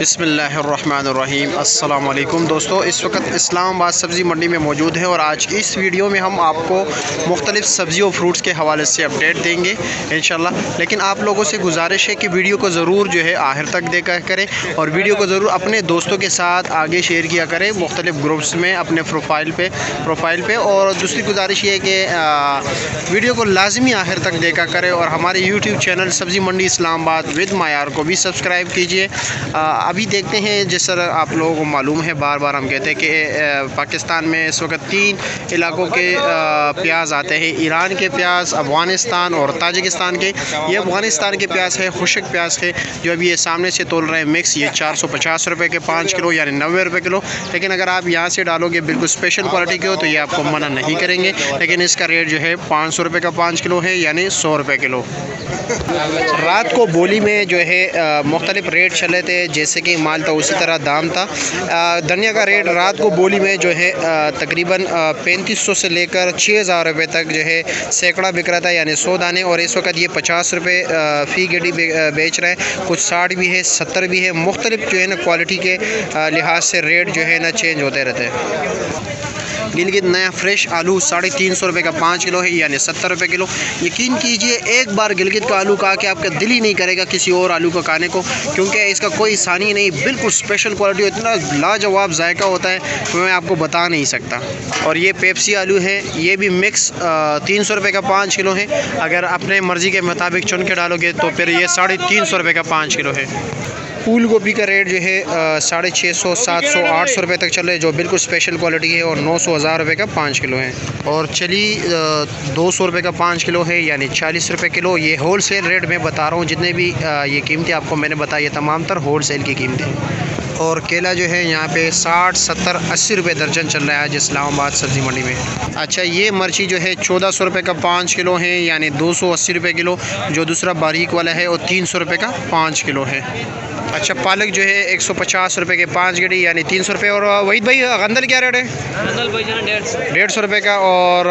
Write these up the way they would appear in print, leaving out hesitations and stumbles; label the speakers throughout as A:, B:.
A: बिस्मिल्लाहिर्रहमानिर्रहीम। अस्सलाम वालेकुम दोस्तों, इस वक्त इस्लामाबाद सब्ज़ी मंडी में मौजूद हैं और आज की इस वीडियो में हम आपको मुख्तलिफ़ सब्ज़ी और फ्रूट्स के हवाले से अपडेट देंगे इंशाल्लाह। लेकिन आप लोगों से गुजारिश है कि वीडियो को ज़रूर जो है आखिर तक देखा करें और वीडियो को ज़रूर अपने दोस्तों के साथ आगे शेयर किया करें मुख्तलिफ़ ग्रुप्स में अपने प्रोफाइल पे। और दूसरी गुजारिश ये है कि वीडियो को लाजमी आखिर तक देखा करें और हमारे यूट्यूब चैनल सब्ज़ी मंडी इस्लामाबाद विद मायार को भी सब्सक्राइब कीजिए। अभी देखते हैं, जिस तरह आप लोगों को मालूम है, बार बार हम कहते हैं कि पाकिस्तान में इस वक्त 3 इलाकों के प्याज आते हैं, ईरान के प्याज, अफ़गानिस्तान और ताजिकिस्तान के। ये अफ़गानिस्तान के प्याज है, खुशक प्याज है, जो अभी ये सामने से तोल रहे हैं मिक्स, ये 450 रुपये के 5 किलो यानी 90 रुपये किलो। लेकिन अगर आप यहाँ से डालोगे बिल्कुल स्पेशल क्वालिटी के हो तो ये आपको मना नहीं करेंगे, लेकिन इसका रेट जो है 500 रुपये का 5 किलो है यानी 100 रुपये किलो। रात को बोली में जो है मुख्तलिफ रेट चले थे, जैसे कि माल था उसी तरह दाम था। धनिया का रेट रात को बोली में जो है तकरीबन 3500 से लेकर 6000 रुपये तक जो है सैकड़ा बिक रहा था यानी 100 दाने। और इस वक्त ये 50 रुपये फ़ी गेडी बेच रहे हैं, कुछ 60 भी है, 70 भी है। मुख्तलिफ जो है ना क्वालिटी के लिहाज से रेट जो है ना चेंज होते रहते हैं। गिलगित नया फ्रेश आलू 350 रुपये का 5 किलो है यानी 70 रुपये किलो। यकीन कीजिए, एक बार गिलगित का आलू खा के आपका दिल ही नहीं करेगा किसी और आलू को खाने को, क्योंकि इसका कोई सानी नहीं, बिल्कुल स्पेशल क्वालिटी, इतना लाजवाब जायका होता है कि मैं आपको बता नहीं सकता। और ये पेप्सी आलू है, ये भी मिक्स 300 रुपये का 5 किलो है। अगर अपने मर्ज़ी के मुताबिक चुन के डालोगे तो फिर ये 350 रुपये का 5 किलो है। फूल गोभी का रेट जो है 650, 700, 800 रुपये तक चल रहा है, जो बिल्कुल स्पेशल क्वालिटी है, और 900, 1000 रुपये का 5 किलो है। और चली 200 रुपये का 5 किलो है यानी 40 रुपये किलो। ये होल सेल रेट में बता रहा हूँ, जितने भी ये कीमतें आपको मैंने बताई है तमाम तर होल सेल की कीमतें। और केला जो है यहाँ पे 60, 70, 80 रुपये दर्जन चल रहा है आज इस्लामाबाद सब्ज़ी मंडी में। अच्छा, ये मिर्ची जो है 1400 रुपये का 5 किलो है यानी 280 रुपये किलो, जो दूसरा बारीक वाला है, और 300 रुपये का 5 किलो है। अच्छा, पालक जो है 150 रुपये के 5 गड्डी यानी 300 रुपये। और वहीद भाई, गंदल क्या रेट है? गंदल भाई 150 रुपये का। और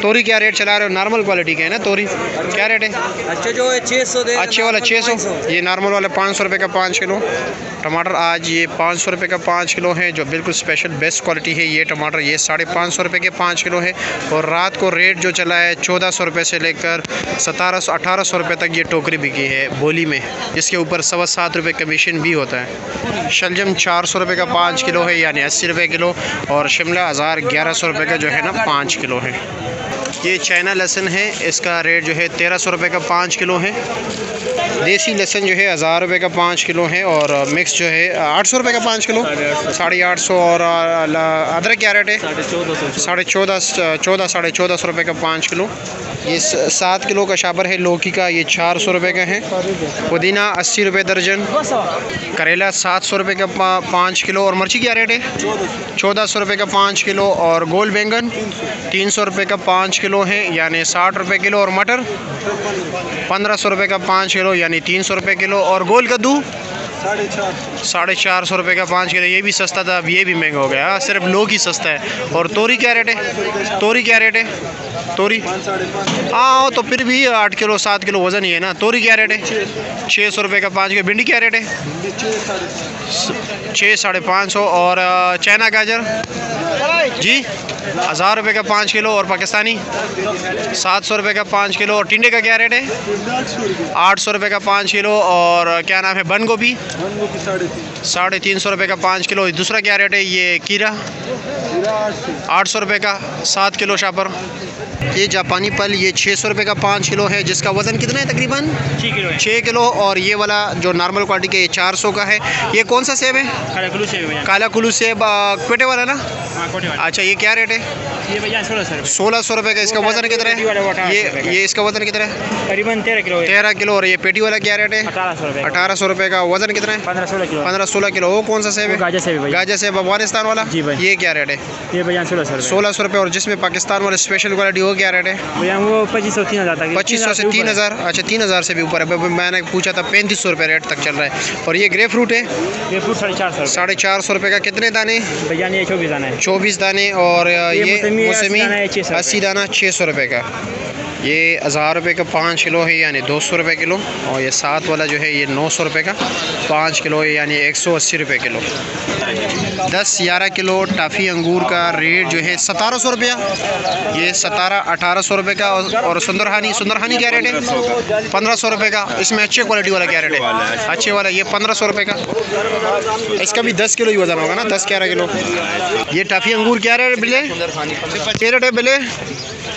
A: तोरी क्या रेट चला रहे हो? नॉर्मल क्वालिटी के है ना तोरी, क्या रेट है? अच्छा जो है 600 दे, अच्छे वाला 600, ये नॉर्मल वाला 500 रुपये का 5 किलो। टमाटर आज ये 500 रुपये का 5 किलो है, जो बिल्कुल स्पेशल बेस्ट क्वालिटी है। ये टमाटर ये 550 रुपये के 5 किलो है। और रात को रेट जो चला है 1400 रुपये से लेकर 1700, 1800 रुपये तक ये टोकरी बिकी है बोली में, जिसके ऊपर 7.25 रुपये कमीशन भी होता है। शलजम 400 रुपये का 5 किलो है यानी 80 रुपये किलो। और शिमला 1100 रुपये का जो है ना 5 किलो है। ये चाइना लहसुन है, इसका रेट जो है 1300 रुपये का 5 किलो है। देसी लहसुन जो है 1000 रुपये का 5 किलो है। और मिक्स जो है 800 रुपये का 5 किलो, 850। और अदरक क्या रेट है? 1450 रुपये का 5 किलो। ये 7 किलो का शाबर है लौकी का, ये 400 रुपये का है। पुदीना 80 रुपये दर्जन। करेला 700 रुपये का 5 किलो। और मिर्ची क्या रेट है? 1400 रुपये का 5 किलो। और गोल बैंगन 300 रुपये का 5 किलो है यानी 60 रुपये किलो। और मटर 1500 रुपये का 5 किलो यानी 300 रुपये किलो। और गोल कद्दू 450 रुपये का 5 किलो, ये भी सस्ता था, अब ये भी महंगा हो गया। सिर्फ लोग ही सस्ता है। और तोरी क्या रेट है? तोरी क्या रेट है? तोरी हाँ, तो फिर भी 8 किलो 7 किलो वज़न ही है ना। तोरी क्या रेट है? 600 रुपये का 5 किलो। भिंडी क्या रेट है? 6, 550। और चाइना गाजर जी 1000 रुपये का 5 किलो। और पाकिस्तानी 700 रुपये का 5 किलो। और टिंडे का क्या रेट है? 800 रुपये का 5 किलो। और क्या नाम है? बंद गोभी 350 रुपये का 5 किलो। दूसरा क्या रेट है? ये कीरा 800 रुपये का 7 किलो शापर। ये जापानी फल ये 600 रुपये का 5 किलो है, जिसका वज़न कितना है तकरीबन
B: 6 किलो है।
A: 6 किलो। और ये वाला जो नॉर्मल क्वालिटी का ये 400 का है। ये कौन सा सेब है?
B: काला कुल्लू सेब भैया।
A: काला कुल्लू सेब क्वेटे वाला ना?
B: हाँ, कोटे वाला।
A: अच्छा, ये क्या रेट है?
B: ये भैया 1600 रुपये।
A: 1600 रुपये का। इसका वज़न कितना
B: पेटी वाला वो
A: है?
B: 1800 रुपये का।
A: ये इसका वज़न कितना है?
B: करीबन 13 किलो है।
A: 13 किलो। और ये पेटी वाला क्या रेट है?
B: 1800 रुपये।
A: 1800 रुपये का। वज़न कितना है?
B: 15-16 किलो।
A: 15-16 किलो। वो कौन सा सेब है?
B: गाजर सेब है भैया।
A: गाजर सेब अफगानिस्तान वाला?
B: जी भाई।
A: ये क्या रेट है?
B: ये भैया 1600 रुपये।
A: 1600 रुपये। और जिसमें पाकिस्तान वाले स्पेशल क्वालिटी वो क्या रेट है?
B: भैया वो 2500-3000 तक।
A: 2500 से 3000। अच्छा, 3000 से भी ऊपर है। मैंने पूछा था 3500 रुपये रेट तक चल रहा है। और ये ग्रेप फ्रूट है?
B: ये फ्रूट 450
A: 450 रुपये का। कितने दाने?
B: भैया ये 24 दाना है।
A: 24 दाने। और ये मौसमी 80 दाना 600 रुपये का। ये 1000 रुपये का 5 किलो है, यानी 200 रुपये किलो। और ये 7 वाला जो है ये 900 रुपये का 5 किलो है, यानी 180 रुपये किलो। 10-11 किलो टाफ़ी अंगूर का रेट जो है 1700 रुपया। ये 1700-1800 रुपये का। और सुंदरहानी क्या रेट है? 1500 रुपये का। इसमें अच्छे क्वालिटी वाला क्या रेट है? अच्छे वाला ये 1500 रुपये का। इसका भी 10 किलो ही वजन होगा ना, 10-11 किलो। ये टाफ़ी अंगूर क्या रेट है बिले? क्या रेट है बिले?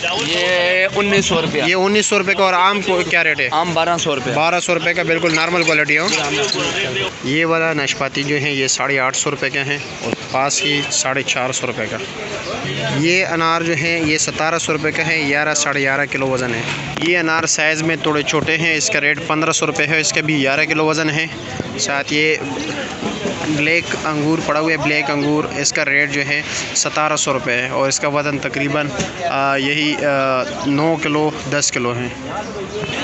C: ये 1900 रुपया।
A: ये 1900 रुपये का। और आम को क्या रेट है?
C: आम 1200 रुपये।
A: 1200 रुपये का, बिल्कुल नॉर्मल क्वालिटी हो। ये वाला नाशपाती जो है ये 850 रुपये का है। और पास ही 450 रुपये का। ये अनार जो है ये 1700 रुपये का है। 11-11.5 किलो वज़न है। ये अनार साइज़ में थोड़े छोटे हैं। इसका रेट 1500 रुपये है। इसका भी 11 किलो वज़न है। साथ ये ब्लैक अंगूर पड़ा हुआ है, ब्लैक अंगूर। इसका रेट जो है 1700 रुपये है। और इसका वज़न तकरीबन यही 9 किलो 10 किलो है।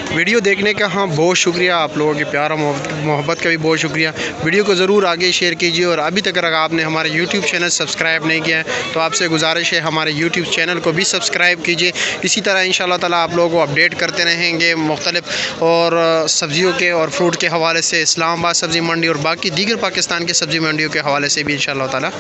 A: वीडियो देखने का हाँ बहुत शुक्रिया। आप लोगों के प्यार और मोहब्बत का भी बहुत शुक्रिया। वीडियो को ज़रूर आगे शेयर कीजिए। और अभी तक अगर आपने हमारे YouTube चैनल सब्सक्राइब नहीं किया है तो आपसे गुजारिश है हमारे YouTube चैनल को भी सब्सक्राइब कीजिए। इसी तरह इंशाअल्लाह ताला आप लोगों को अपडेट करते रहेंगे मुख्तलिफ और सब्ज़ियों के और फ्रूट के हवाले से, इस्लामाबाद सब्ज़ी मंडी और बाकी दीगर पाकिस्तान के सब्ज़ी मंडियों के हवाले से भी इंशाअल्लाह ताला।